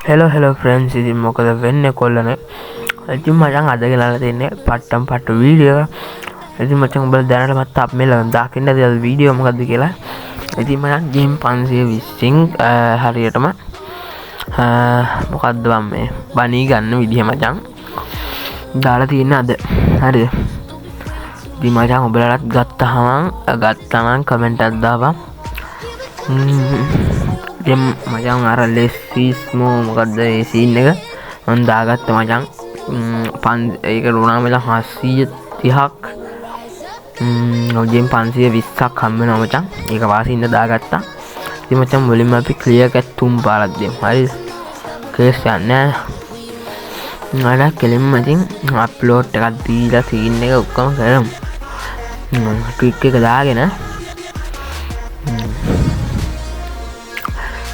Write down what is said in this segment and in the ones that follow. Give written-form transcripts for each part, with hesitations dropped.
hello friends, ඉතින් මොකද වෙන්නේ කොල්ලනේ. ඉතින් මචං අද ගෙනල්ලා තින්නේ පට්ට වීඩියෝ එක. ඉතින් මචං උඹලා දැනටමත් තාප් මෙල දකින්නද වීඩියෝ මොකද්ද කියලා. ඉතින් මචං ජීම් 520න් හරියටම මොකද්ද මම මේ බණී ගන්න විදිහ මචං දාලා තියෙන්නේ අද. හරිද? ඉතින් මචං උඹලාට ගත්තම කමෙන්ට් එකක් දාපන්. මචං අර ලෙස්සිස්මෝ මොකක්ද ඒ සීන් එක මම දාගත්ත මචං. ඒක රුණා මචං 730ක් ඔජෙන් 520ක් හම්බ වෙනවා මචං. ඒක වාසින්න දාගත්තා. ඉතින් මචං මුලින්ම අපි ක්ලියර් කැට් 3 පාරක් දෙමු. හරිද? කේස් යන්නේ නැහැ. කෙලින්ම ඉතින් අප්ලෝඩ් එකක් දීලා සීන් එක ඔක්කොම කරමු. ක්ලික් එක දාගෙන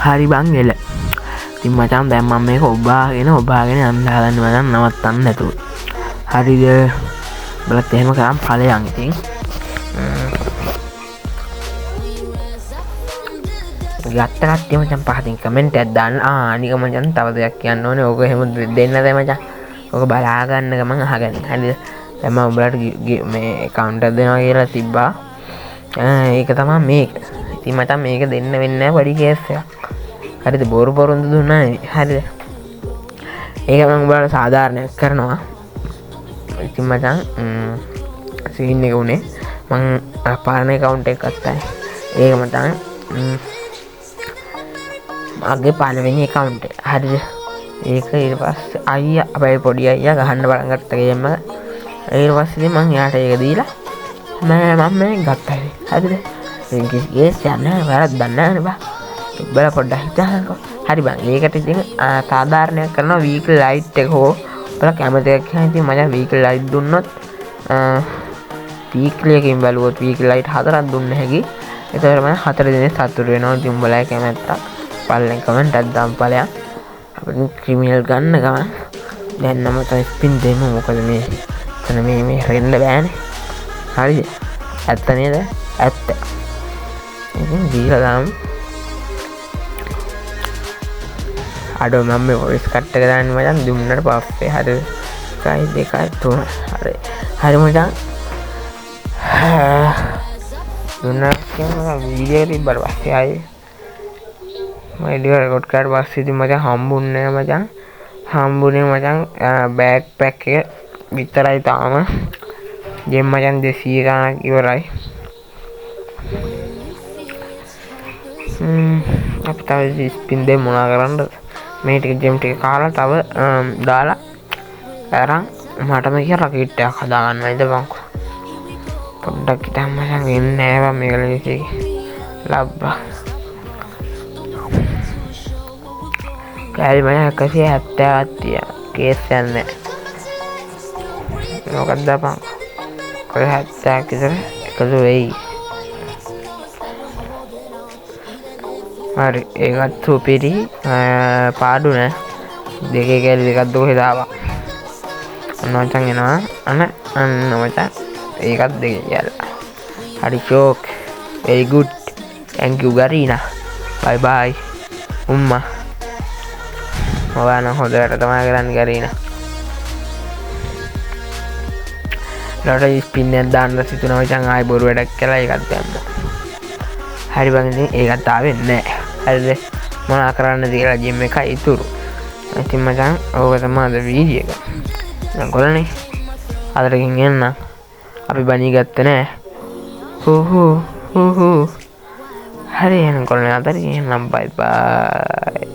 හරි බං එල. ඉතින් මචං දැන් මම මේක ඔබාගෙන යන්න හදන්නේ මචං නවත්තන්න නැතුව. හරිද? බලත් එහෙම කරන් ඵලයන් ඉතින් ගත්ත කට්ටිය මචං පහතින් කමෙන්ට් එකක් දාන්න. අනික මචං තව දෙයක් කියන්න ඕනේ. ඕක එහෙම දෙන්න දැන් මචං. ඕක බලා ගන්න ගමන් අහගන්න. හරිද? දැන් මම උඹලට මේ account එක දෙනවා කියලා තිබ්බා. ඒක තමයි මේක. ඉතින් මචං මේක දෙන්න වෙන්නේ නැහැ පොඩි කේස් එකක්. හරිද? බොරුන්දු දුන්නා නේ. හරිද? ඒක මම උඹලට සාධාරණයක් කරනවා. ඉතින් මචං සීන් එක උනේ මම පාරණ account එක ගත්තා. ඒක මචං මගේ පළවෙනි account එක. හරිද? ඒක ඊට පස්සේ අයියා අපේ පොඩි අයියා ගහන්න බලන් ගත්ත ගේම් එක. ඊට පස්සේ මම යාට ඒක දීලා මම මේ ගත්තා. හරිද? ඉතින් කේස් යන්නේ වැරද්දක් නැහැ නේ බා. බල පොඩ්ඩක් හිතන්නකෝ. හරි බං. ඒකට ඉතින් සාධාරණයක් කරනවා වීකල් ලයිට් එක හෝ ඔයාලා කැමති එකක් කියන ඉතින් මචං වීකල් ලයිට් දුන්නොත් වීකල් එකකින් බැලුවොත් වීකල් ලයිට් 4ක් දුන්න හැකි. ඒතර මම 4 දිනේ සතුට වෙනවා. ඉතින් උඹලා කැමැත්තක් පල්ලෙන් කමෙන්ට් එකක් දාන්න ඵලයන්. අපිට ක්‍රිමිනල් ගන්න ගමන් දැන් නම් තමයි ස්පින් දෙමු. මොකද මේ එතන මේ රෙන්න බෑනේ. හරිද? ඇත්ත නේද? ඇත්ත. ඉතින් දීලා දාමු. අඩෝ මම මේ වොයිස් කට් එක දාන්නේ මචං දුන්නට පස්සේ. හරි 1 2 3 හරි මචං දුන්නා කියලා වීඩියෝ තිබ්බට පස්සේ ආයේ මම වීඩියෝ රෙකෝඩ් කරලා පස්සේ ඉතින් මචං හම්බුන්නේ මචං. හම්බුනේ මචං බෑග් පැක් එක විතරයි තාම. ගෙම් මචං 200 ගණක් ඉවරයි. අපි තව ස්පින් දෙන්න මොනා කරන්නද? මේ ටික ජෙම් ටික කාලා තව දාලා අරන් මටම කියලා රොකට් එකක් හදාගන්න ඉද බංකෝ. පොඩ්ඩක් හිටන් මචං ඉන්නේ නැහැ මේක ලේසි. ලබ්බා. කැලි මම 170ක් තියා. කේස් යන්නේ. මොකක්ද බං? කොයි 70ක් විතර එකතු වෙයි. හරි ඒකත් සුපිරි පාඩු නෑ. දෙකේ කැලි දෙකක් දුකේ දාපන්. අන්න මචං එනවා. අන්න මචං ඒකත් දෙකේ කියලා. හරි ෂෝක්. very good. thank you Garina. bye bye උම්මා. ඔයාලා හොඳට තමයි කරන්නේ Garina. ලොට ස්පින් එකක් දාන්න සිතුනා මචං ආයි බොරු වැඩක් කියලා ඒකත් දැම්මා. හරි බං ඉතින් ඒකත් ආවෙන්නේ නැහැ. හරිද? මොනා කරන්නද කියලා ජිම් එකයි ඉතුරු. ඉතින් මචං ඕක තමයි අද වීඩියෝ එක. දැන් කොල්ලනේ අදටකින් එන්න අපි බණී ගත්තේ නැහැ. හූ හරි එහෙනම් කොල්ලනේ අදට එන්නම් bye bye.